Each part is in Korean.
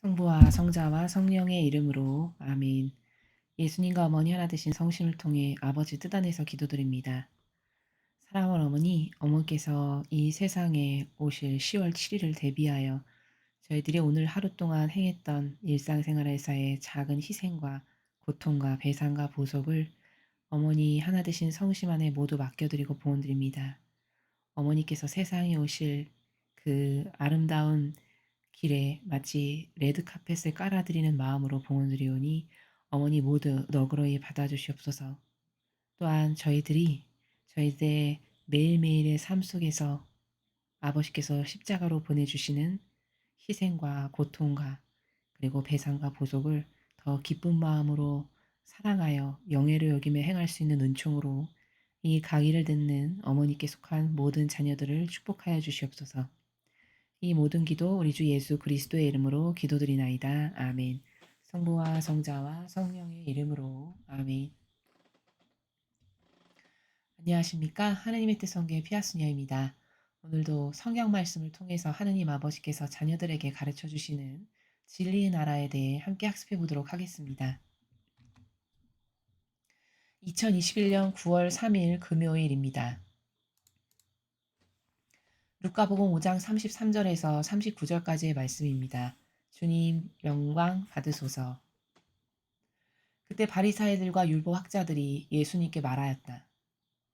성부와 성자와 성령의 이름으로 아멘. 예수님과 어머니 하나 되신 성심을 통해 아버지 뜻 안에서 기도드립니다. 사랑하는 어머니, 어머니께서 이 세상에 오실 10월 7일을 대비하여 저희들이 오늘 하루 동안 행했던 일상생활에서의 작은 희생과 고통과 배상과 보속을 어머니 하나 되신 성심 안에 모두 맡겨드리고 봉헌드립니다. 어머니께서 세상에 오실 그 아름다운 길에 마치 레드카펫을 깔아드리는 마음으로 봉헌드리오니 어머니 모두 너그러이 받아주시옵소서. 또한 저희들의 매일매일의 삶 속에서 아버지께서 십자가로 보내주시는 희생과 고통과 그리고 배상과 보속을 더 기쁜 마음으로 사랑하여 영예로 여기며 행할 수 있는 은총으로 이 강의를 듣는 어머니께 속한 모든 자녀들을 축복하여 주시옵소서. 이 모든 기도 우리 주 예수 그리스도의 이름으로 기도드리나이다. 아멘. 성부와 성자와 성령의 이름으로 아멘. 안녕하십니까? 하느님의 뜻 성교의 피아스녀입니다. 오늘도 성경 말씀을 통해서 하느님 아버지께서 자녀들에게 가르쳐 주시는 진리의 나라에 대해 함께 학습해 보도록 하겠습니다. 2021년 9월 3일 금요일입니다. 루카복음 5장 33절에서 39절까지의 말씀입니다. 주님 영광 받으소서. 그때 바리사이들과 율법 학자들이 예수님께 말하였다.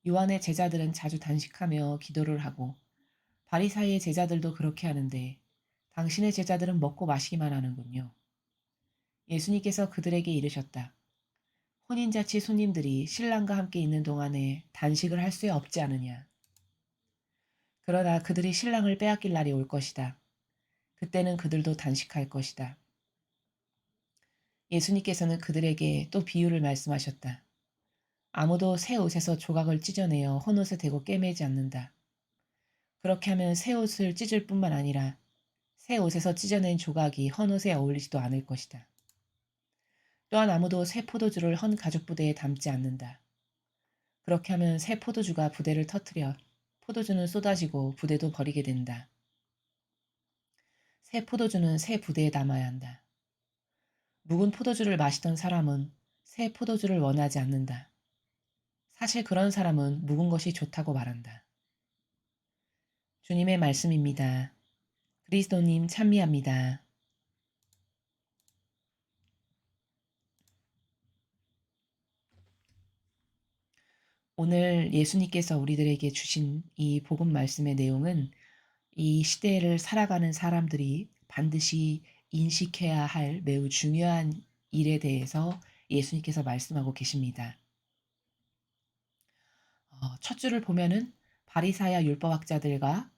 요한의 제자들은 자주 단식하며 기도를 하고 바리사이의 제자들도 그렇게 하는데 당신의 제자들은 먹고 마시기만 하는군요. 예수님께서 그들에게 이르셨다. 혼인잔치 손님들이 신랑과 함께 있는 동안에 단식을 할 수 없지 않으냐. 그러나 그들이 신랑을 빼앗길 날이 올 것이다. 그때는 그들도 단식할 것이다. 예수님께서는 그들에게 또 비유를 말씀하셨다. 아무도 새 옷에서 조각을 찢어내어 헌옷에 대고 꿰매지 않는다. 그렇게 하면 새 옷을 찢을 뿐만 아니라 새 옷에서 찢어낸 조각이 헌옷에 어울리지도 않을 것이다. 또한 아무도 새 포도주를 헌 가죽 부대에 담지 않는다. 그렇게 하면 새 포도주가 부대를 터뜨려 포도주는 쏟아지고 부대도 버리게 된다. 새 포도주는 새 부대에 담아야 한다. 묵은 포도주를 마시던 사람은 새 포도주를 원하지 않는다. 사실 그런 사람은 묵은 것이 좋다고 말한다. 주님의 말씀입니다. 그리스도님 찬미합니다. 오늘 예수님께서 우리들에게 주신 이 복음 말씀의 내용은 이 시대를 살아가는 사람들이 반드시 인식해야 할 매우 중요한 일에 대해서 예수님께서 말씀하고 계십니다. 첫 줄을 보면은 바리사야 율법학자들과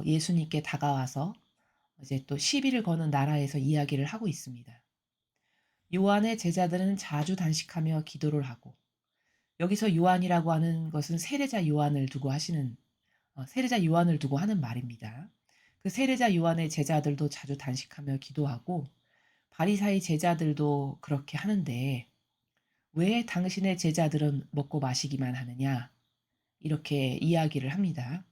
예수님께 다가와서 이제 또 시비를 거는 나라에서 이야기를 하고 있습니다. 요한의 제자들은 자주 단식하며 기도를 하고 여기서 요한이라고 하는 것은 세례자 요한을 두고 세례자 요한을 두고 하는 말입니다. 그 세례자 요한의 제자들도 자주 단식하며 기도하고 바리사의 제자들도 그렇게 하는데 왜 당신의 제자들은 먹고 마시기만 하느냐? 이렇게 이야기를 합니다.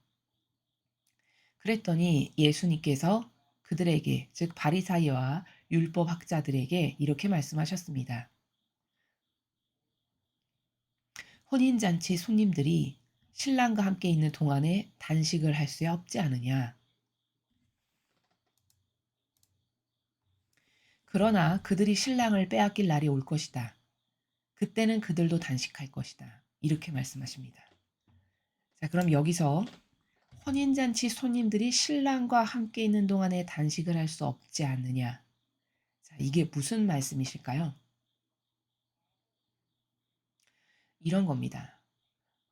그랬더니 예수님께서 그들에게 즉 바리사이와 율법 학자들에게 이렇게 말씀하셨습니다. 혼인잔치 손님들이 신랑과 함께 있는 동안에 단식을 할 수 없지 않으냐. 그러나 그들이 신랑을 빼앗길 날이 올 것이다. 그때는 그들도 단식할 것이다. 이렇게 말씀하십니다. 자, 그럼 여기서 혼인잔치 손님들이 신랑과 함께 있는 동안에 단식을 할 수 없지 않느냐. 자, 이게 무슨 말씀이실까요? 이런 겁니다.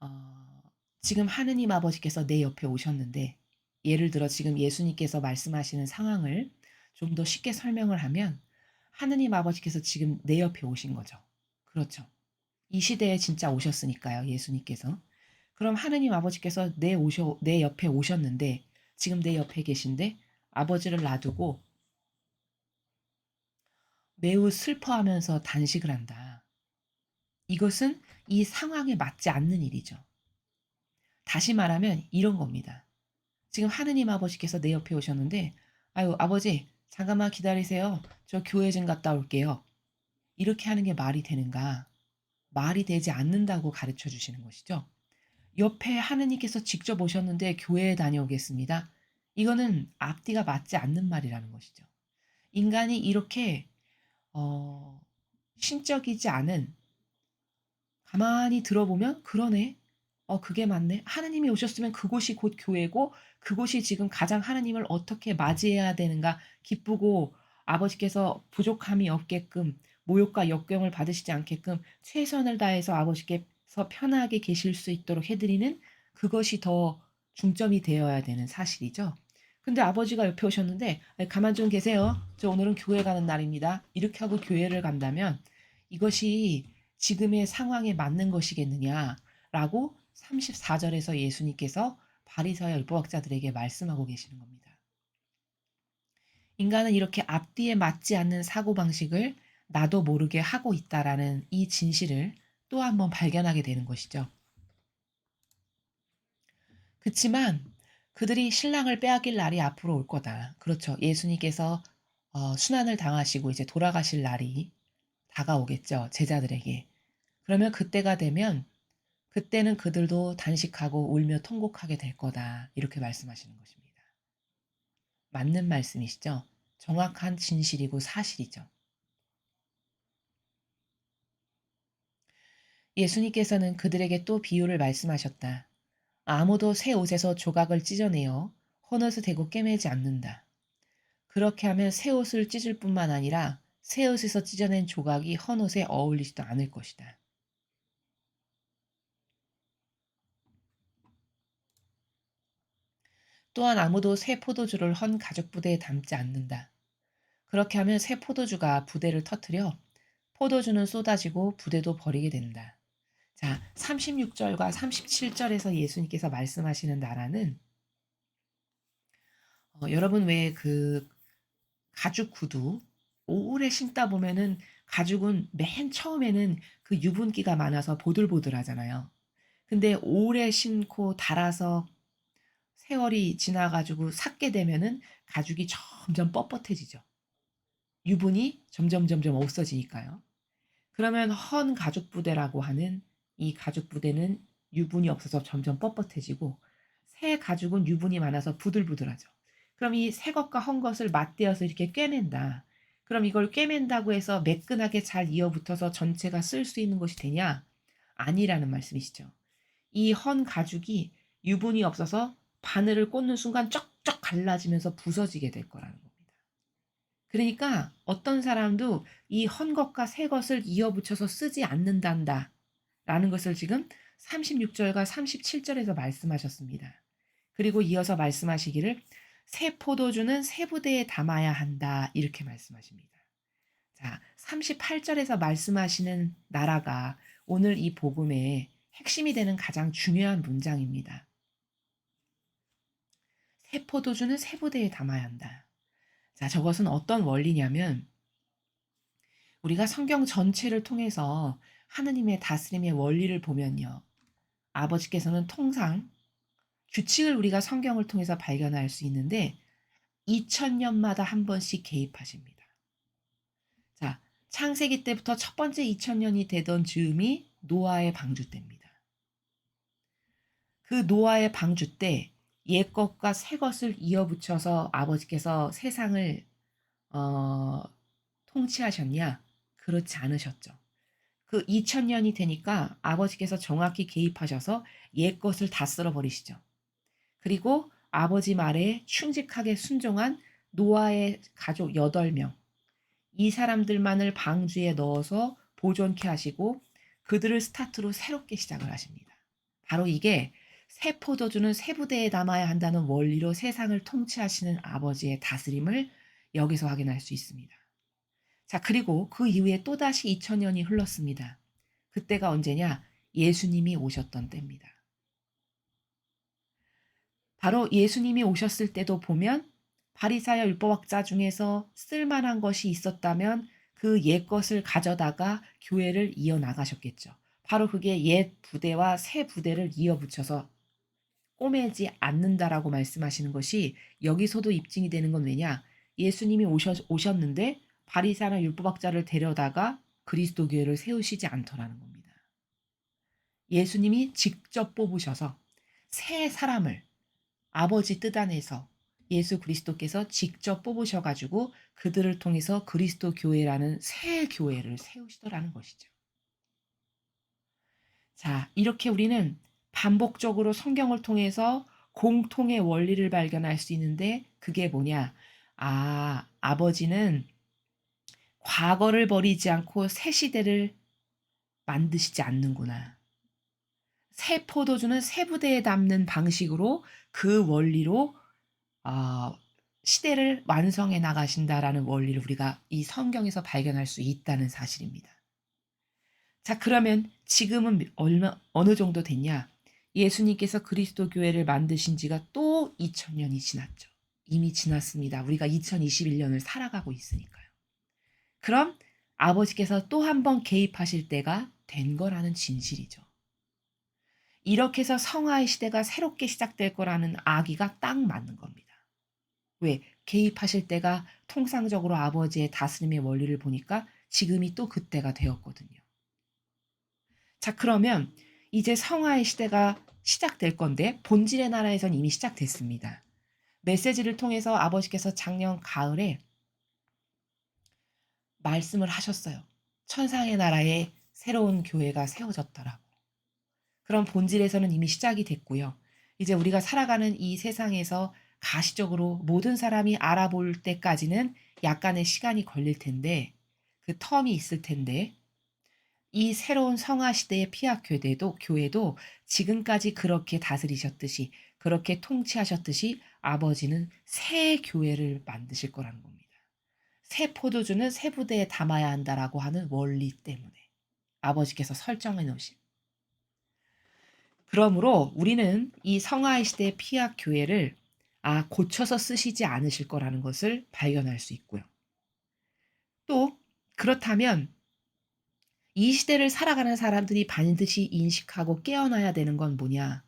어, 지금 하느님 아버지께서 내 옆에 오셨는데 예를 들어 지금 예수님께서 말씀하시는 상황을 좀 더 쉽게 설명을 하면 하느님 아버지께서 지금 내 옆에 오신 거죠. 그렇죠. 이 시대에 진짜 오셨으니까요. 예수님께서. 그럼 하느님 아버지께서 내 옆에 오셨는데 지금 내 옆에 계신데 아버지를 놔두고 매우 슬퍼하면서 단식을 한다. 이것은 이 상황에 맞지 않는 일이죠. 다시 말하면 이런 겁니다. 지금 하느님 아버지께서 내 옆에 오셨는데 아유 아버지 잠깐만 기다리세요. 저 교회 좀 갔다 올게요. 이렇게 하는 게 말이 되는가? 말이 되지 않는다고 가르쳐 주시는 것이죠. 옆에 하느님께서 직접 오셨는데 교회에 다녀오겠습니다. 이거는 앞뒤가 맞지 않는 말이라는 것이죠. 인간이 이렇게 어 신적이지 않은, 가만히 들어보면 '그러네. 그게 맞네. 하느님이 오셨으면 그곳이 곧 교회고 그곳이 지금 가장 하느님을 어떻게 맞이해야 되는가.' 기쁘고 아버지께서 부족함이 없게끔 모욕과 역경을 받으시지 않게끔 최선을 다해서 아버지께서 편하게 계실 수 있도록 해 드리는, 그것이 더 중점이 되어야 되는 사실이죠. 근데 아버지가 옆에 오셨는데 "아이 가만 좀 계세요. 저 오늘은 교회 가는 날입니다." 이렇게 하고 교회를 간다면 이것이 지금의 상황에 맞는 것이겠느냐라고 34 절에서 예수님께서 바리새와 율법학자들에게 말씀하고 계시는 겁니다. 인간은 이렇게 앞뒤에 맞지 않는 사고방식을 나도 모르게 하고 있다라는 이 진실을 또 한 번 발견하게 되는 것이죠. 그치만 그들이 신랑을 빼앗길 날이 앞으로 올 거다. 그렇죠. 예수님께서 순환을 당하시고 이제 돌아가실 날이 다가오겠죠, 제자들에게. 그러면 그때가 되면 그때는 그들도 단식하고 울며 통곡하게 될 거다. 이렇게 말씀하시는 것입니다. 맞는 말씀이시죠? 정확한 진실이고 사실이죠. 예수님께서는 그들에게 또 비유를 말씀하셨다. 아무도 새 옷에서 조각을 찢어내어 헌옷에 대고 꿰매지 않는다. 그렇게 하면 새 옷을 찢을 뿐만 아니라 새 옷에서 찢어낸 조각이 헌옷에 어울리지도 않을 것이다. 또한 아무도 새 포도주를 헌 가죽 부대에 담지 않는다. 그렇게 하면 새 포도주가 부대를 터뜨려 포도주는 쏟아지고 부대도 버리게 된다. 자, 36절과 37절에서 예수님께서 말씀하시는 나라는 여러분 왜 그 가죽 구두 오래 신다 보면은 가죽은 맨 처음에는 그 유분기가 많아서 보들보들하잖아요. 근데 오래 신고 닳아서 세월이 지나 가지고 삭게 되면은 가죽이 점점 뻣뻣해지죠. 유분이 점점점점 없어지니까요. 그러면 헌 가죽 부대라고 하는 이 가죽 부대는 유분이 없어서 점점 뻣뻣해지고, 새 가죽은 유분이 많아서 부들부들하죠. 그럼 이 새 것과 헌 것을 맞대어서 이렇게 꿰맨다. 그럼 이걸 꿰맨다고 해서 매끈하게 잘 이어붙어서 전체가 쓸 수 있는 것이 되냐? 아니라는 말씀이시죠. 이 헌 가죽이 유분이 없어서 바늘을 꽂는 순간 쩍쩍 갈라지면서 부서지게 될 거라는 겁니다. 그러니까 어떤 사람도 이 헌 것과 새 것을 이어붙여서 쓰지 않는단다 라는 것을 지금 36절과 37절에서 말씀하셨습니다. 그리고 이어서 말씀하시기를 새 포도주는 새 부대에 담아야 한다 이렇게 말씀하십니다. 자, 38절에서 말씀하시는 나라가 오늘 이 복음의 핵심이 되는 가장 중요한 문장입니다. 새 포도주는 새 부대에 담아야 한다. 자, 저것은 어떤 원리냐면 우리가 성경 전체를 통해서 하느님의 다스림의 원리를 보면요. 아버지께서는 통상 규칙을 우리가 성경을 통해서 발견할 수 있는데 2000년마다 한 번씩 개입하십니다. 자, 창세기 때부터 첫 번째 2000년이 되던 즈음이 노아의 방주 때입니다. 그 노아의 방주 때 옛것과 새것을 이어붙여서 아버지께서 세상을 어, 통치하셨냐? 그렇지 않으셨죠. 그 2000년이 되니까 아버지께서 정확히 개입하셔서 옛것을 다 쓸어버리시죠. 그리고 아버지 말에 충직하게 순종한 노아의 가족 8명, 이 사람들만을 방주에 넣어서 보존케 하시고 그들을 스타트로 새롭게 시작을 하십니다. 바로 이게 새 포도주는 새 부대에 담아야 한다는 원리로 세상을 통치하시는 아버지의 다스림을 여기서 확인할 수 있습니다. 자, 그리고 그 이후에 또다시 2000년이 흘렀습니다. 그때가 언제냐? 예수님이 오셨던 때입니다. 바로 예수님이 오셨을 때도 보면 바리사야 율법학자 중에서 쓸만한 것이 있었다면 그 옛 것을 가져다가 교회를 이어나가셨겠죠. 바로 그게 옛 부대와 새 부대를 이어붙여서 꼬매지 않는다라고 말씀하시는 것이 여기서도 입증이 되는 건 왜냐? 예수님이 오셨는데 바리새나 율법학자를 데려다가 그리스도 교회를 세우시지 않더라는 겁니다. 예수님이 직접 뽑으셔서 새 사람을 아버지 뜻 안에서 예수 그리스도께서 직접 뽑으셔 가지고 그들을 통해서 그리스도 교회라는 새 교회를 세우시더라는 것이죠. 자, 이렇게 우리는 반복적으로 성경을 통해서 공통의 원리를 발견할 수 있는데 그게 뭐냐? 아, 아버지는 과거를 버리지 않고 새 시대를 만드시지 않는구나. 새 포도주는 새 부대에 담는 방식으로 그 원리로 어 시대를 완성해 나가신다라는 원리를 우리가 이 성경에서 발견할 수 있다는 사실입니다. 자, 그러면 지금은 어느 정도 됐냐? 예수님께서 그리스도 교회를 만드신 지가 또 2000년이 지났죠. 이미 지났습니다. 우리가 2021년을 살아가고 있으니까요. 그럼 아버지께서 또 한 번 개입하실 때가 된 거라는 진실이죠. 이렇게 해서 성화의 시대가 새롭게 시작될 거라는 아기가 딱 맞는 겁니다. 왜? 개입하실 때가 통상적으로 아버지의 다스림의 원리를 보니까 지금이 또 그때가 되었거든요. 자, 그러면 이제 성화의 시대가 시작될 건데 본질의 나라에선 이미 시작됐습니다. 메시지를 통해서 아버지께서 작년 가을에 말씀을 하셨어요. 천상의 나라에 새로운 교회가 세워졌더라고. 그런 본질에서는 이미 시작이 됐고요. 이제 우리가 살아가는 이 세상에서 가시적으로 모든 사람이 알아볼 때까지는 약간의 시간이 걸릴 텐데 그 텀이 있을 텐데 이 새로운 성화 시대의 피약 교회도 지금까지 그렇게 다스리셨듯이 그렇게 통치하셨듯이 아버지는 새 교회를 만드실 거라는 겁니다. 새 포도주는 새 부대에 담아야 한다라고 하는 원리 때문에 아버지께서 설정해 놓으신. 그러므로 우리는 이 성화의 시대의 피약 교회를 고쳐서 쓰시지 않으실 거라는 것을 발견할 수 있고요. 또 그렇다면 이 시대를 살아가는 사람들이 반드시 인식하고 깨어나야 되는 건 뭐냐?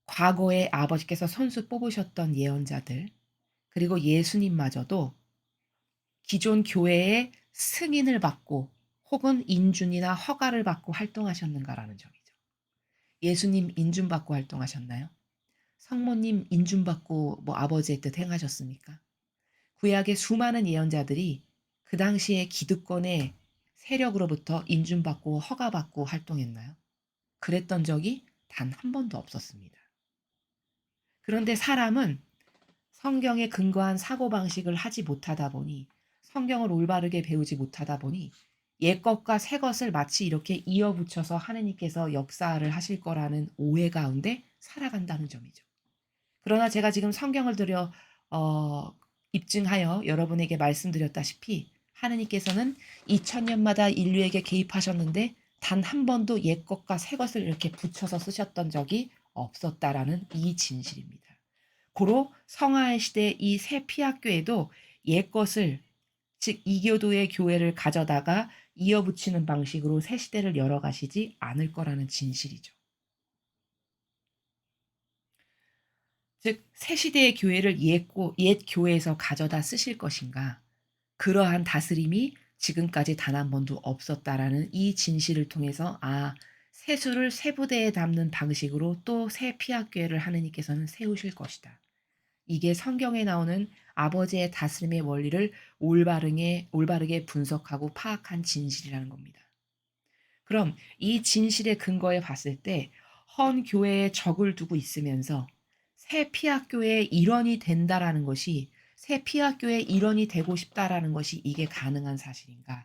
과거에 아버지께서 선수 뽑으셨던 예언자들, 그리고 예수님마저도 기존 교회의 승인을 받고 혹은 인준이나 허가를 받고 활동하셨는가라는 점이죠. 예수님 인준받고 활동하셨나요? 성모님 인준받고 아버지의 뜻 행하셨습니까? 구약의 수많은 예언자들이 그 당시에 기득권의 세력으로부터 인준받고 허가받고 활동했나요? 그랬던 적이 단 한 번도 없었습니다. 그런데 사람은 성경에 근거한 사고방식을 하지 못하다 보니 성경을 올바르게 배우지 못하다 보니 옛것과 새것을 마치 이렇게 이어붙여서 하느님께서 역사를 하실 거라는 오해 가운데 살아간다는 점이죠. 그러나 제가 지금 성경을 들여 어 입증하여 여러분에게 말씀드렸다시피 하느님께서는 2000년마다 인류에게 개입하셨는데 단 한 번도 옛것과 새것을 이렇게 붙여서 쓰셨던 적이 없었다라는 이 진실입니다. 고로 성화의 시대 이 새 피학교에도 옛것을 즉 이교도의 교회를 가져다가 이어붙이는 방식으로 새 시대를 열어가시지 않을 거라는 진실이죠. 즉 새 시대의 교회를 옛 교회에서 가져다 쓰실 것인가? 그러한 다스림이 지금까지 단 한 번도 없었다라는 이 진실을 통해서 세수를 새 부대에 담는 방식으로 또 새 피학교회를 하느님께서는 세우실 것이다. 이게 성경에 나오는 아버지의 다스림의 원리를 올바르게 분석하고 파악한 진실이라는 겁니다. 그럼 이 진실의 근거에 봤을 때 헌 교회에 적을 두고 있으면서 새 피학교의 일원이 된다라는 것이 새 피학교의 일원이 되고 싶다라는 것이 이게 가능한 사실인가?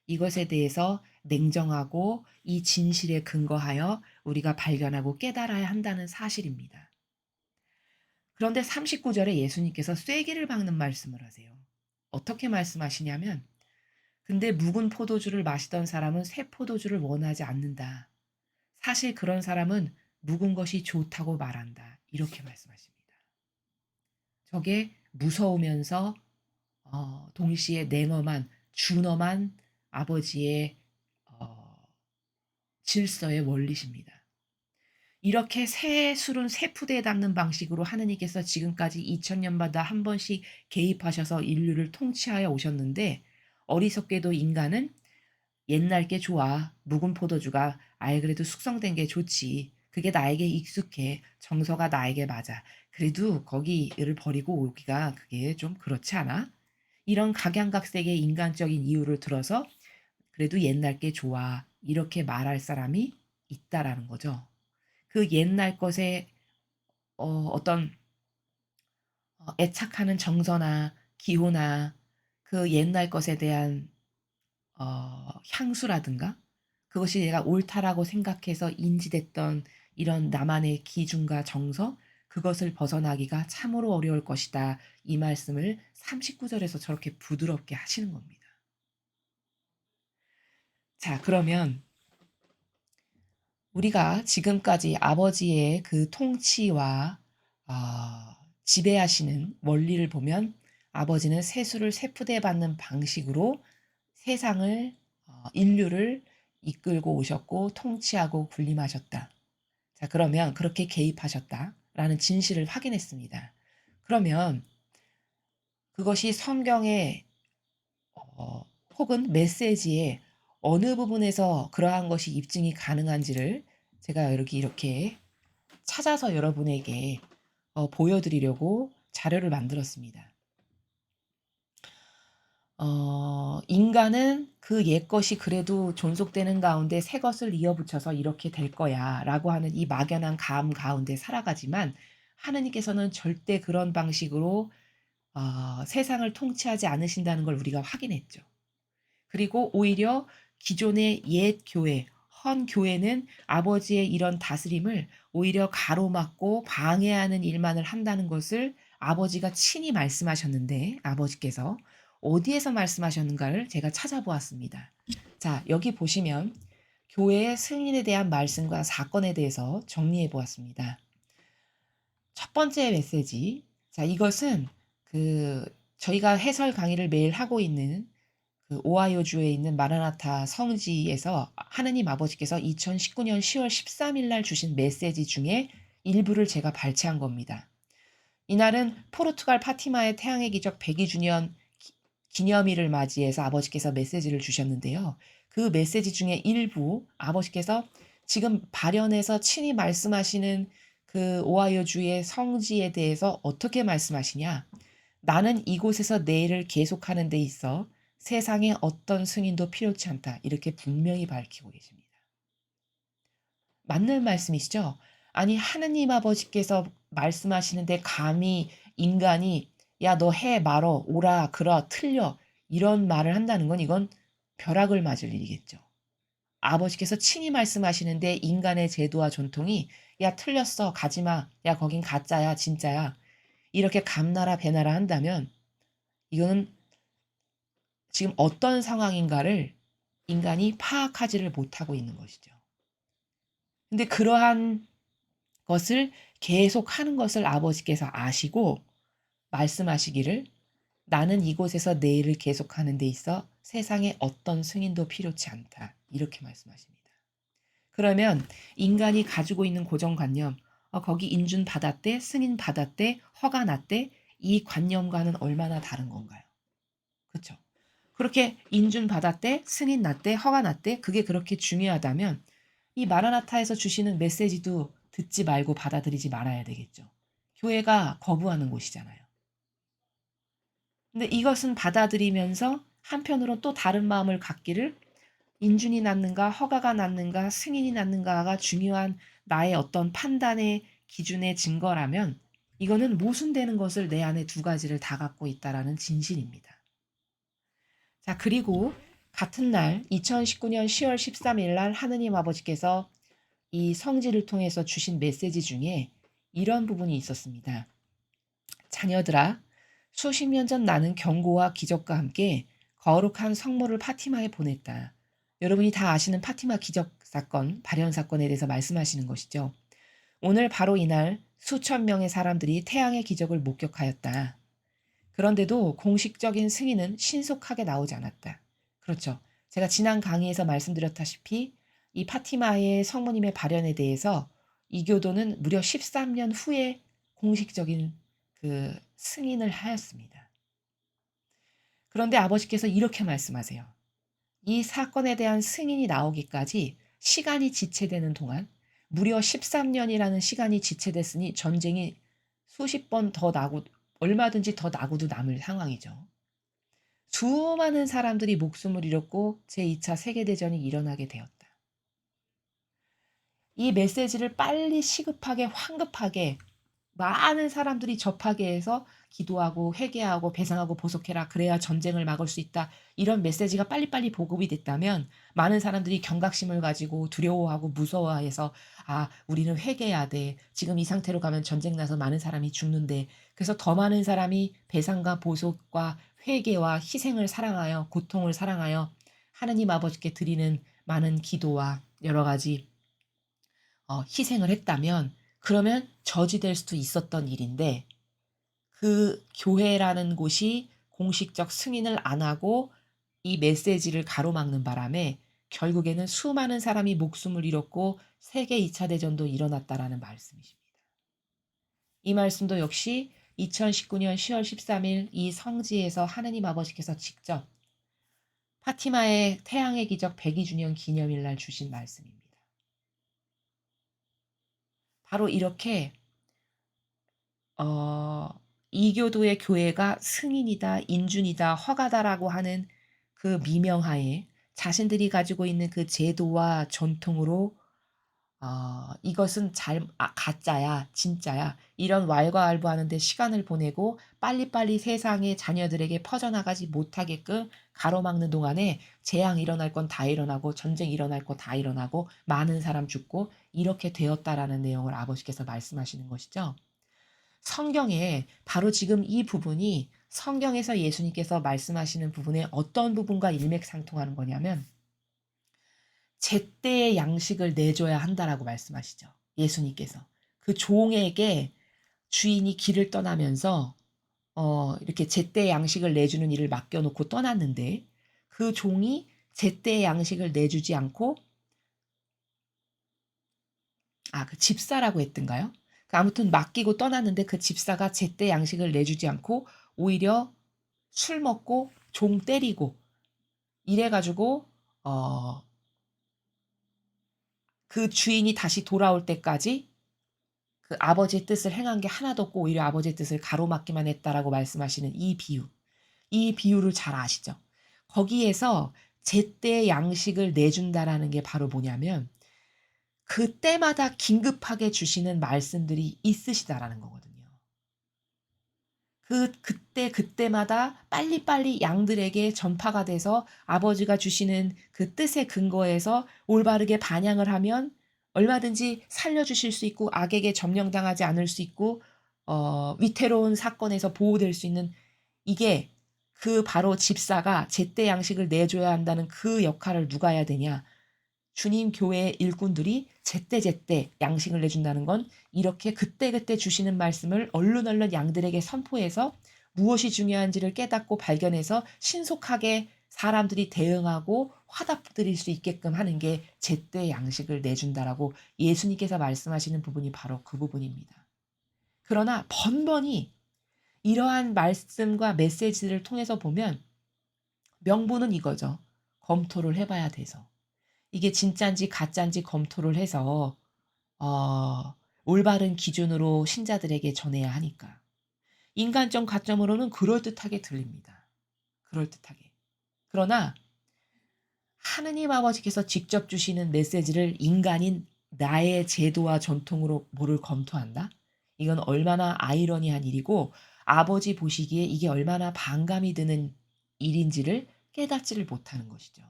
이것에 대해서 냉정하고 이 진실에 근거하여 우리가 발견하고 깨달아야 한다는 사실입니다. 그런데 39절에 예수님께서 쐐기를 박는 말씀을 하세요. 어떻게 말씀하시냐면 근데 묵은 포도주를 마시던 사람은 새 포도주를 원하지 않는다. 사실 그런 사람은 묵은 것이 좋다고 말한다. 이렇게 말씀하십니다. 저게 무서우면서 동시에 냉엄한 준엄한 아버지의 질서의 원리십니다. 이렇게 새 술은 새 푸대에 담는 방식으로 하느님께서 지금까지 2000년마다 한 번씩 개입하셔서 인류를 통치하여 오셨는데 어리석게도 인간은 옛날 게 좋아. 묵은 포도주가 아예 그래도 숙성된 게 좋지. 그게 나에게 익숙해. 정서가 나에게 맞아. 그래도 거기를 버리고 오기가 그게 좀 그렇지 않아? 이런 각양각색의 인간적인 이유를 들어서 그래도 옛날 게 좋아. 이렇게 말할 사람이 있다라는 거죠. 그 옛날 것에 어떤 애착하는 정서나 기호나 그 옛날 것에 대한 향수라든가 그것이 내가 옳다라고 생각해서 인지됐던 이런 나만의 기준과 정서 그것을 벗어나기가 참으로 어려울 것이다. 이 말씀을 39 절에서 저렇게 부드럽게 하시는 겁니다. 자, 그러면 우리가 지금까지 아버지의 그 통치와 지배하시는 원리를 보면 아버지는 세수를 세푸대 받는 방식으로 세상을 인류를 이끌고 오셨고 통치하고 군림하셨다. 자, 그러면 그렇게 개입하셨다라는 진실을 확인했습니다. 그러면 그것이 성경의 어 혹은 메시지의 어느 부분에서 그러한 것이 입증이 가능한지를 제가 이렇게 찾아서 여러분에게 보여드리려고 자료를 만들었습니다. 인간은 그 옛것이 그래도 존속되는 가운데 새 것을 이어붙여서 이렇게 될 거야 라고 하는 이 막연한 감 가운데 살아가지만 하느님께서는 절대 그런 방식으로 세상을 통치하지 않으신다는 걸 우리가 확인했죠. 그리고 오히려 기존의 옛 교회, 헌 교회는 아버지의 이런 다스림을 오히려 가로막고 방해하는 일만을 한다는 것을 아버지가 친히 말씀하셨는데 아버지께서 어디에서 말씀하셨는가를 제가 찾아보았습니다. 자, 여기 보시면 교회의 승인에 대한 말씀과 사건에 대해서 정리해 보았습니다. 첫 번째 메시지. 자, 이것은 저희가 해설 강의를 매일 하고 있는 그 오하이오주에 있는 마라나타 성지에서 하느님 아버지께서 2019년 10월 13일 날 주신 메시지 중에 일부를 제가 발췌한 겁니다. 이날은 포르투갈 파티마의 태양의 기적 102주년 기념일을 맞이해서 아버지께서 메시지를 주셨는데요. 그 메시지 중에 일부 아버지께서 지금 발현해서 친히 말씀하시는 그 오하이오주의 성지에 대해서 어떻게 말씀하시냐? 나는 이곳에서 내 일을 계속하는 데 있어 세상에 어떤 승인도 필요치 않다. 이렇게 분명히 밝히고 계십니다. 맞는 말씀이시죠? 아니, 하느님 아버지께서 말씀하시는데 감히 인간이 야, 너 해 말어, 오라, 그러, 틀려. 이런 말을 한다는 건 이건 벼락을 맞을 일이겠죠. 아버지께서 친히 말씀하시는데 인간의 제도와 전통이 야, 틀렸어, 가지마. 야, 거긴 가짜야, 진짜야. 이렇게 감나라 배나라 한다면 이거는 지금 어떤 상황인가를 인간이 파악하지를 못하고 있는 것이죠. 근데 그러한 것을 계속 하는 것을 아버지께서 아시고 말씀하시기를 나는 이곳에서 내 일을 계속하는 데 있어 세상에 어떤 승인도 필요치 않다. 이렇게 말씀하십니다. 그러면 인간이 가지고 있는 고정관념, 거기 인준 받았대, 승인 받았대, 허가 났대, 이 관념과는 얼마나 다른 건가요? 그렇죠? 그렇게 인준 받았대, 승인 났대, 허가 났대, 그게 그렇게 중요하다면 이 마라나타에서 주시는 메시지도 듣지 말고 받아들이지 말아야 되겠죠. 교회가 거부하는 곳이잖아요. 근데 이것은 받아들이면서 한편으로 또 다른 마음을 갖기를 인준이 났는가, 허가가 났는가, 승인이 났는가가 중요한 나의 어떤 판단의 기준의 증거라면 이거는 모순되는 것을 내 안에 두 가지를 다 갖고 있다라는 진실입니다. 자, 그리고 같은 날 2019년 10월 13일 날 하느님 아버지께서 이 성지를 통해서 주신 메시지 중에 이런 부분이 있었습니다. 자녀들아, 수십 년 전 나는 경고와 기적과 함께 거룩한 성모를 파티마에 보냈다. 여러분이 다 아시는 파티마 기적 사건, 발현 사건에 대해서 말씀하시는 것이죠. 오늘 바로 이날 수천 명의 사람들이 태양의 기적을 목격하였다. 그런데도 공식적인 승인은 신속하게 나오지 않았다. 그렇죠. 제가 지난 강의에서 말씀드렸다시피 이 파티마의 성모님의 발현에 대해서 이교도는 무려 13년 후에 공식적인 그 승인을 하였습니다. 그런데 아버지께서 이렇게 말씀하세요. 이 사건에 대한 승인이 나오기까지 시간이 지체되는 동안 무려 13년이라는 시간이 지체됐으니 전쟁이 수십 번 더 나고 얼마든지 더 나고도 남을 상황이죠. 수많은 사람들이 목숨을 잃었고 제2차 세계대전이 일어나게 되었다. 이 메시지를 빨리 시급하게 황급하게 많은 사람들이 접하게 해서 기도하고 회개하고 배상하고 보속해라. 그래야 전쟁을 막을 수 있다. 이런 메시지가 빨리빨리 보급이 됐다면 많은 사람들이 경각심을 가지고 두려워하고 무서워해서 우리는 회개해야 돼. 지금 이 상태로 가면 전쟁 나서 많은 사람이 죽는데. 그래서 더 많은 사람이 배상과 보속과 회개와 희생을 사랑하여 고통을 사랑하여 하느님 아버지께 드리는 많은 기도와 여러 가지 희생을 했다면 그러면 저지될 수도 있었던 일인데 그 교회라는 곳이 공식적 승인을 안 하고 이 메시지를 가로막는 바람에 결국에는 수많은 사람이 목숨을 잃었고 세계 2차 대전도 일어났다라는 말씀이십니다. 이 말씀도 역시 2019년 10월 13일 이 성지에서 하느님 아버지께서 직접 파티마의 태양의 기적 102주년 기념일날 주신 말씀입니다. 바로 이렇게 이교도의 교회가 승인이다, 인준이다, 허가다라고 하는 그 미명하에 자신들이 가지고 있는 그 제도와 전통으로 이것은 가짜야, 진짜야. 이런 왈가왈부하는 데 시간을 보내고 빨리빨리 세상의 자녀들에게 퍼져나가지 못하게끔 가로막는 동안에 재앙 일어날 건 다 일어나고 전쟁 일어날 거 다 일어나고 많은 사람 죽고 이렇게 되었다라는 내용을 아버지께서 말씀하시는 것이죠. 성경에 바로 지금 이 부분이 성경에서 예수님께서 말씀하시는 부분의 어떤 부분과 일맥상통하는 거냐면 제때의 양식을 내줘야 한다라고 말씀하시죠. 예수님께서. 그 종에게 주인이 길을 떠나면서 이렇게 제때의 양식을 내주는 일을 맡겨놓고 떠났는데 그 종이 제때의 양식을 내주지 않고 그 집사라고 했던가요? 아무튼 맡기고 떠났는데 그 집사가 제때 양식을 내주지 않고 오히려 술 먹고 종 때리고 이래가지고 그 주인이 다시 돌아올 때까지 그 아버지의 뜻을 행한 게 하나도 없고 오히려 아버지의 뜻을 가로막기만 했다라고 말씀하시는 이 비유. 이 비유를 잘 아시죠? 거기에서 제때 양식을 내준다라는 게 바로 뭐냐면 그때마다 긴급하게 주시는 말씀들이 있으시다라는 거거든요. 그때마다 빨리빨리 양들에게 전파가 돼서 아버지가 주시는 그 뜻의 근거에서 올바르게 반영을 하면 얼마든지 살려주실 수 있고 악에게 점령당하지 않을 수 있고 위태로운 사건에서 보호될 수 있는 이게 그 바로 집사가 제때 양식을 내줘야 한다는 그 역할을 누가 해야 되냐. 주님 교회의 일꾼들이 제때제때 양식을 내준다는 건 이렇게 그때그때 주시는 말씀을 얼른 양들에게 선포해서 무엇이 중요한지를 깨닫고 발견해서 신속하게 사람들이 대응하고 화답드릴 수 있게끔 하는 게 제때 양식을 내준다라고 예수님께서 말씀하시는 부분이 바로 그 부분입니다. 그러나 번번이 이러한 말씀과 메시지를 통해서 보면 명분은 이거죠. 검토를 해봐야 돼서. 이게 진짠지 가짠지 검토를 해서 올바른 기준으로 신자들에게 전해야 하니까. 인간적 가점으로는 그럴듯하게 들립니다. 그럴듯하게. 그러나 하느님 아버지께서 직접 주시는 메시지를 인간인 나의 제도와 전통으로 뭐를 검토한다? 이건 얼마나 아이러니한 일이고 아버지 보시기에 이게 얼마나 반감이 드는 일인지를 깨닫지를 못하는 것이죠.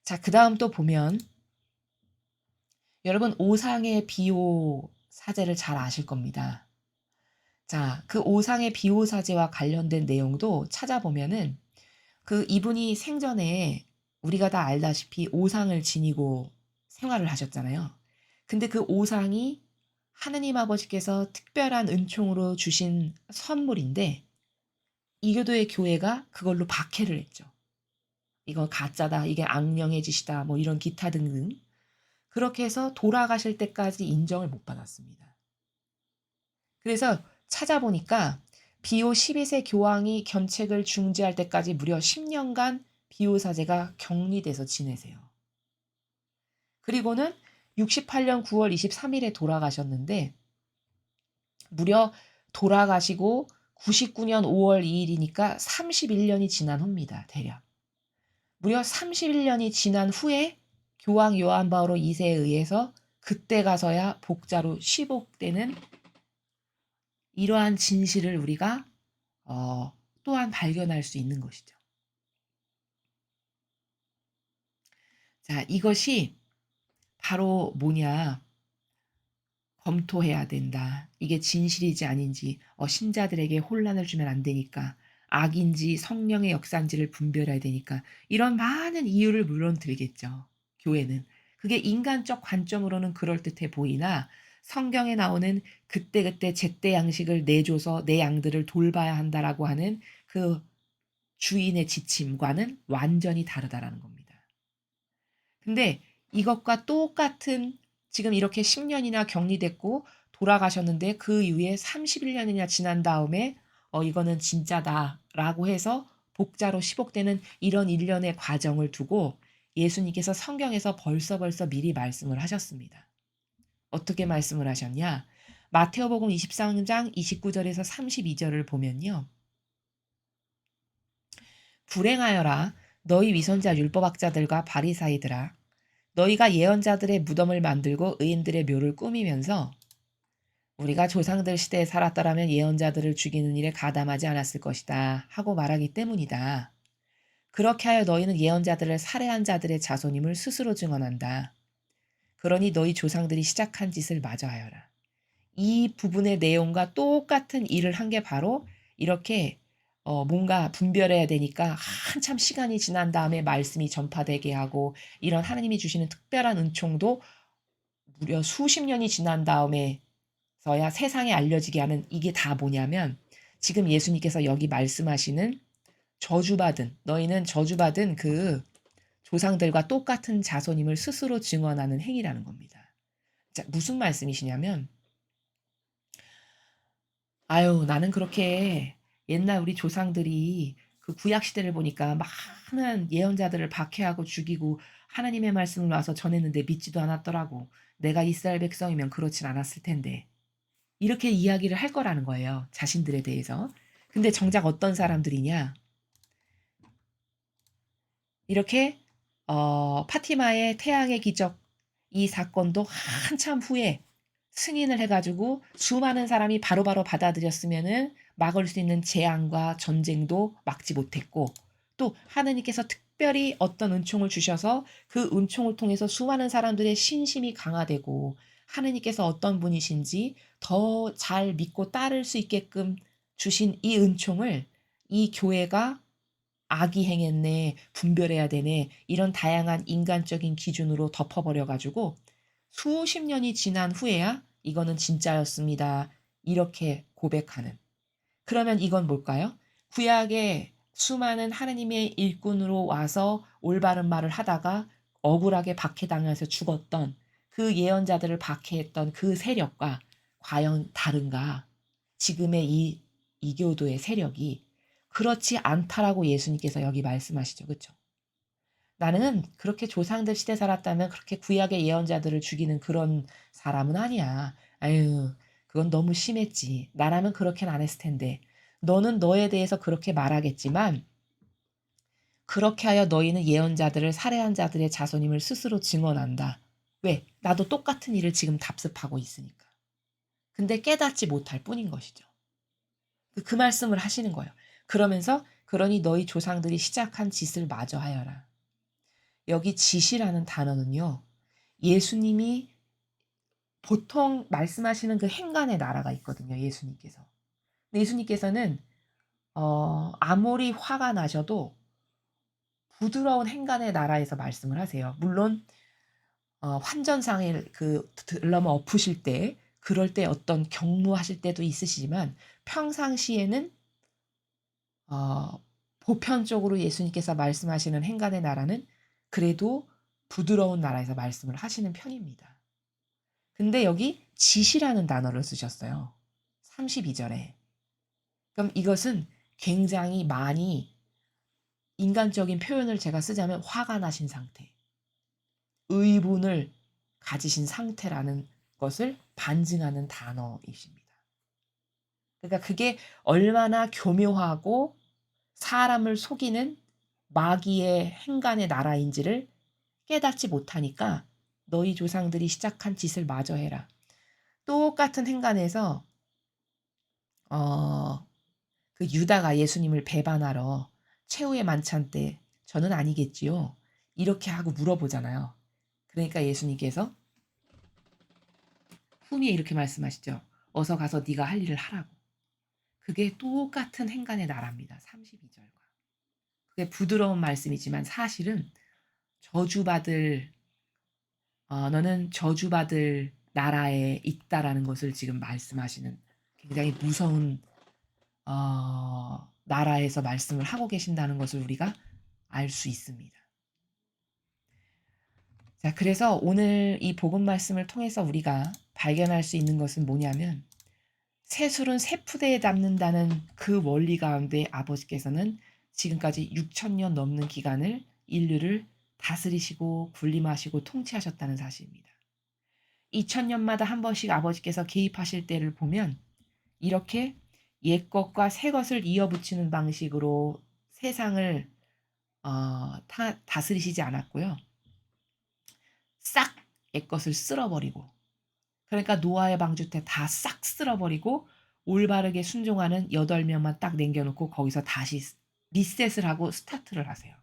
자, 그 다음 또 보면 여러분 오상의 비호 사제를 잘 아실 겁니다. 자, 그 오상의 비호 사제와 관련된 내용도 찾아보면은 그 이분이 생전에 우리가 다 알다시피 오상을 지니고 생활을 하셨잖아요. 근데 그 오상이 하느님 아버지께서 특별한 은총으로 주신 선물인데 이교도의 교회가 그걸로 박해를 했죠. 이거 가짜다, 이게 악령의 짓이다, 뭐 이런 기타 등등. 그렇게 해서 돌아가실 때까지 인정을 못 받았습니다. 그래서 찾아보니까 비오 12세 교황이 견책을 중지할 때까지 무려 10년간 비오 사제가 격리돼서 지내세요. 그리고는 68년 9월 23일에 돌아가셨는데 무려 돌아가시고 99년 5월 2일이니까 31년이 지난 후입니다. 대략. 무려 31년이 지난 후에 교황 요한 바오로 2세에 의해서 그때 가서야 복자로 시복되는 이러한 진실을 우리가 또한 발견할 수 있는 것이죠. 자, 이것이 바로 뭐냐? 검토해야 된다. 이게 진실이지 아닌지, 신자들에게 혼란을 주면 안 되니까, 악인지 성령의 역사인지를 분별해야 되니까, 이런 많은 이유를 물론 들겠죠. 교회는. 그게 인간적 관점으로는 그럴듯해 보이나 성경에 나오는 그때그때 제때 양식을 내줘서 내 양들을 돌봐야 한다라고 하는 그 주인의 지침과는 완전히 다르다라는 겁니다. 근데 이것과 똑같은 지금 이렇게 10년이나 격리됐고 돌아가셨는데 그 이후에 31년이나 지난 다음에 이거는 진짜다라고 해서 복자로 시복되는 이런 일련의 과정을 두고 예수님께서 성경에서 벌써 미리 말씀을 하셨습니다. 어떻게 말씀을 하셨냐? 마태오복음 23장 29절에서 32절을 보면요. 불행하여라 너희 위선자 율법학자들과 바리사이들아 너희가 예언자들의 무덤을 만들고 의인들의 묘를 꾸미면서 우리가 조상들 시대에 살았더라면 예언자들을 죽이는 일에 가담하지 않았을 것이다 하고 말하기 때문이다. 그렇게 하여 너희는 예언자들을 살해한 자들의 자손임을 스스로 증언한다. 그러니 너희 조상들이 시작한 짓을 마저 하여라. 이 부분의 내용과 똑같은 일을 한 게 바로 이렇게 뭔가 분별해야 되니까 한참 시간이 지난 다음에 말씀이 전파되게 하고 이런 하나님이 주시는 특별한 은총도 무려 수십 년이 지난 다음에서야 세상에 알려지게 하는 이게 다 뭐냐면 지금 예수님께서 여기 말씀하시는 너희는 저주받은 그 조상들과 똑같은 자손임을 스스로 증언하는 행위라는 겁니다. 자, 무슨 말씀이시냐면 아유, 나는 그렇게 옛날 우리 조상들이 그 구약 시대를 보니까 많은 예언자들을 박해하고 죽이고 하나님의 말씀을 와서 전했는데 믿지도 않았더라고. 내가 이스라엘 백성이면 그렇진 않았을 텐데. 이렇게 이야기를 할 거라는 거예요. 자신들에 대해서. 근데 정작 어떤 사람들이냐? 이렇게 파티마의 태양의 기적 이 사건도 한참 후에 승인을 해가지고 수많은 사람이 바로바로 받아들였으면은 막을 수 있는 재앙과 전쟁도 막지 못했고 또 하느님께서 특별히 어떤 은총을 주셔서 그 은총을 통해서 수많은 사람들의 신심이 강화되고 하느님께서 어떤 분이신지 더 잘 믿고 따를 수 있게끔 주신 이 은총을 이 교회가 악이 행했네, 분별해야 되네, 이런 다양한 인간적인 기준으로 덮어버려가지고 수십 년이 지난 후에야 이거는 진짜였습니다. 이렇게 고백하는. 그러면 이건 뭘까요? 구약의 수많은 하느님의 일꾼으로 와서 올바른 말을 하다가 억울하게 박해당해서 죽었던 그 예언자들을 박해했던 그 세력과 과연 다른가? 지금의 이 이교도의 세력이 그렇지 않다라고 예수님께서 여기 말씀하시죠. 그렇죠? 나는 그렇게 조상들 시대 살았다면 그렇게 구약의 예언자들을 죽이는 그런 사람은 아니야. 아유, 그건 너무 심했지. 나라면 그렇게는 안 했을 텐데. 너는 너에 대해서 그렇게 말하겠지만 그렇게 하여 너희는 예언자들을 살해한 자들의 자손임을 스스로 증언한다. 왜? 나도 똑같은 일을 지금 답습하고 있으니까. 근데 깨닫지 못할 뿐인 것이죠. 그 말씀을 하시는 거예요. 그러면서 그러니 너희 조상들이 시작한 짓을 마저 하여라. 여기 짓이라는 단어는요. 예수님이 보통 말씀하시는 그 행간의 나라가 있거든요. 예수님께서. 근데 예수님께서는 아무리 화가 나셔도 부드러운 행간의 나라에서 말씀을 하세요. 물론 환전상에 들러머 엎으실 때 그럴 때 어떤 경무하실 때도 있으시지만 평상시에는 보편적으로 예수님께서 말씀하시는 행간의 나라는 그래도 부드러운 나라에서 말씀을 하시는 편입니다. 근데 여기 지시라는 단어를 쓰셨어요. 32절에. 그럼 이것은 굉장히 많이 인간적인 표현을 제가 쓰자면 화가 나신 상태, 의분을 가지신 상태라는 것을 반증하는 단어이십니다. 그러니까 그게 얼마나 교묘하고 사람을 속이는 마귀의 행간의 나라인지를 깨닫지 못하니까 너희 조상들이 시작한 짓을 마저 해라. 똑같은 행간에서 어, 그 유다가 예수님을 배반하러 최후의 만찬 때 저는 아니겠지요. 이렇게 하고 물어보잖아요. 그러니까 예수님께서 후미에 이렇게 말씀하시죠. 어서 가서 네가 할 일을 하라고. 그게 똑같은 행간의 나라입니다. 32절과. 그게 부드러운 말씀이지만 사실은 저주받을 너는 저주받을 나라에 있다라는 것을 지금 말씀하시는 굉장히 무서운 나라에서 말씀을 하고 계신다는 것을 우리가 알 수 있습니다. 자, 그래서 오늘 이 복음 말씀을 통해서 우리가 발견할 수 있는 것은 뭐냐면 새술은 새푸대에 담는다는 그 원리 가운데 아버지께서는 지금까지 6,000년 넘는 기간을 인류를 다스리시고 군림하시고 통치하셨다는 사실입니다. 2000년마다 한 번씩 아버지께서 개입하실 때를 보면 이렇게 옛것과 새것을 이어붙이는 방식으로 세상을 다스리시지 않았고요. 싹 옛것을 쓸어버리고 그러니까 노아의 방주 때 다 싹 쓸어버리고 올바르게 순종하는 8명만 딱 남겨놓고 거기서 다시 리셋을 하고 스타트를 하세요.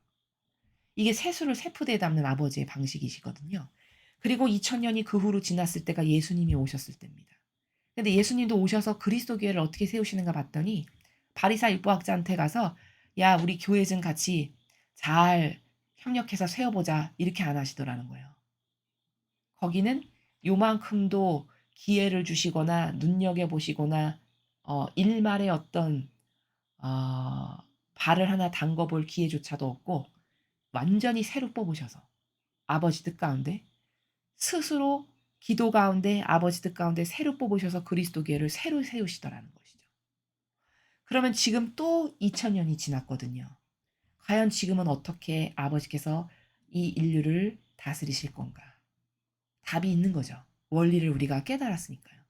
이게 세수를 세푸대에 담는 아버지의 방식이시거든요. 그리고 2000년이 그 후로 지났을 때가 예수님이 오셨을 때입니다. 근데 예수님도 오셔서 그리스도 교회를 어떻게 세우시는가 봤더니 바리사 율법학자한테 가서 야 우리 교회 좀 같이 잘 협력해서 세워보자 이렇게 안 하시더라는 거예요. 거기는 요만큼도 기회를 주시거나 눈여겨보시거나 일말의 어떤 발을 하나 담궈볼 기회조차도 없고 완전히 새로 뽑으셔서 아버지 뜻 가운데 스스로 기도 가운데 아버지 뜻 가운데 새로 뽑으셔서 그리스도 교회를 새로 세우시더라는 것이죠. 그러면 지금 또 2000년이 지났거든요. 과연 지금은 어떻게 아버지께서 이 인류를 다스리실 건가? 답이 있는 거죠. 원리를 우리가 깨달았으니까요.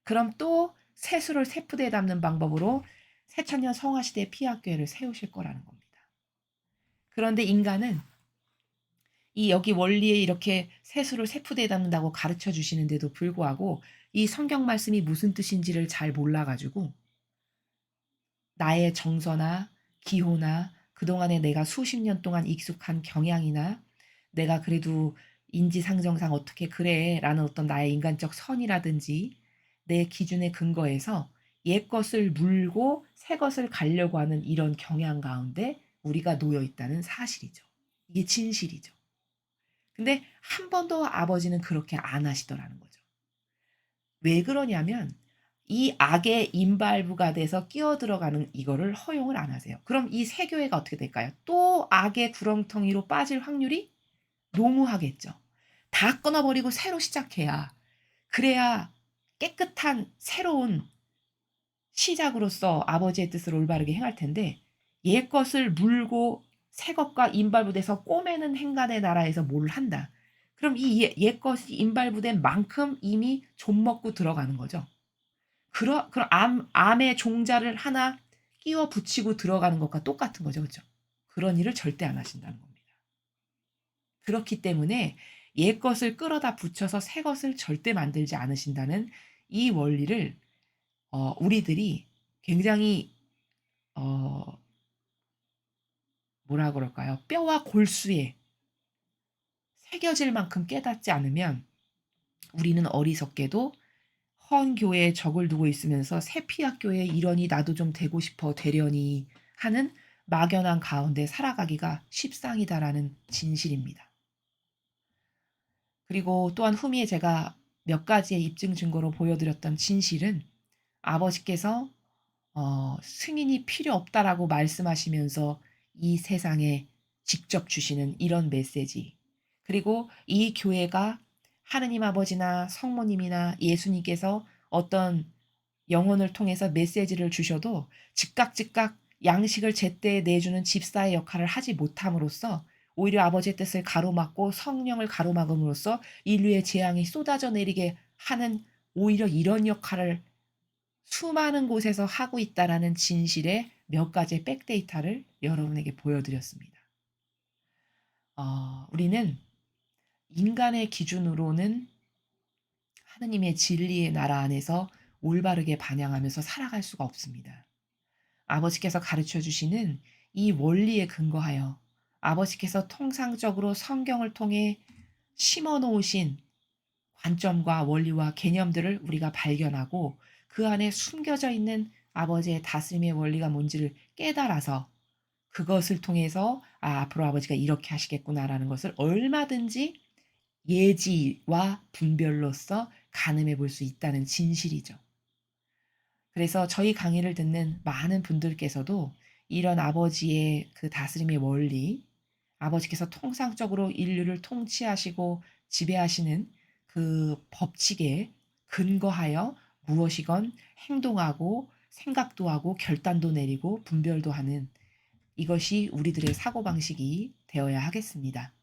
그럼 또 세수를 세푸대에 담는 방법으로 새천년 성화시대 피학교회를 세우실 거라는 겁니다. 그런데 인간은 이 여기 원리에 이렇게 세수를 세푸대에 담는다고 가르쳐 주시는데도 불구하고 이 성경 말씀이 무슨 뜻인지를 잘 몰라가지고 나의 정서나 기호나 그동안에 내가 수십 년 동안 익숙한 경향이나 내가 그래도 인지상정상 어떻게 그래 라는 어떤 나의 인간적 선이라든지 내 기준에 근거해서 옛 것을 물고 새 것을 가려고 하는 이런 경향 가운데 우리가 놓여 있다는 사실이죠. 이게 진실이죠. 근데 한 번도 아버지는 그렇게 안 하시더라는 거죠. 왜 그러냐면 이 악의 인발부가 돼서 끼어들어가는 이거를 허용을 안 하세요. 그럼 이 세교회가 어떻게 될까요? 또 악의 구렁텅이로 빠질 확률이 농후하겠죠. 다 끊어버리고 새로 시작해야 그래야 깨끗한 새로운 시작으로서 아버지의 뜻을 올바르게 행할 텐데 옛 것을 물고 새 것과 인발부돼서 꼬매는 행간의 나라에서 뭘 한다. 그럼 이 옛 것이 인발부된 만큼 이미 좀 먹고 들어가는 거죠. 그럼 암의 종자를 하나 끼워 붙이고 들어가는 것과 똑같은 거죠. 그렇죠? 그런 일을 절대 안 하신다는 겁니다. 그렇기 때문에 옛 것을 끌어다 붙여서 새 것을 절대 만들지 않으신다는 이 원리를 우리들이 굉장히 어, 뭐라 그럴까요? 뼈와 골수에 새겨질 만큼 깨닫지 않으면 우리는 어리석게도 헌 교회에 적을 두고 있으면서 새 피학교에 이러니 나도 좀 되고 싶어 되려니 하는 막연한 가운데 살아가기가 십상이다라는 진실입니다. 그리고 또한 후미에 제가 몇 가지의 입증 증거로 보여드렸던 진실은 아버지께서 승인이 필요 없다라고 말씀하시면서 이 세상에 직접 주시는 이런 메시지. 그리고 이 교회가 하느님 아버지나 성모님이나 예수님께서 어떤 영혼을 통해서 메시지를 주셔도 즉각 양식을 제때 내주는 집사의 역할을 하지 못함으로써 오히려 아버지의 뜻을 가로막고 성령을 가로막음으로써 인류의 재앙이 쏟아져 내리게 하는, 오히려 이런 역할을 수많은 곳에서 하고 있다라는 진실의 몇 가지의 백데이터를 여러분에게 보여드렸습니다. 우리는 인간의 기준으로는 하느님의 진리의 나라 안에서 올바르게 반영하면서 살아갈 수가 없습니다. 아버지께서 가르쳐 주시는 이 원리에 근거하여 아버지께서 통상적으로 성경을 통해 심어 놓으신 관점과 원리와 개념들을 우리가 발견하고 그 안에 숨겨져 있는 아버지의 다스림의 원리가 뭔지를 깨달아서 그것을 통해서 '아 앞으로 아버지가 이렇게 하시겠구나.'라는 것을 얼마든지 예지와 분별로써 가늠해 볼 수 있다는 진실이죠. 그래서 저희 강의를 듣는 많은 분들께서도 이런 아버지의 그 다스림의 원리, 아버지께서 통상적으로 인류를 통치하시고 지배하시는 그 법칙에 근거하여 무엇이건 행동하고 생각도 하고 결단도 내리고 분별도 하는, 이것이 우리들의 사고방식이 되어야 하겠습니다.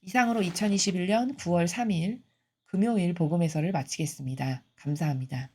이상으로 2021년 9월 3일 금요일 복음에서를 마치겠습니다. 감사합니다.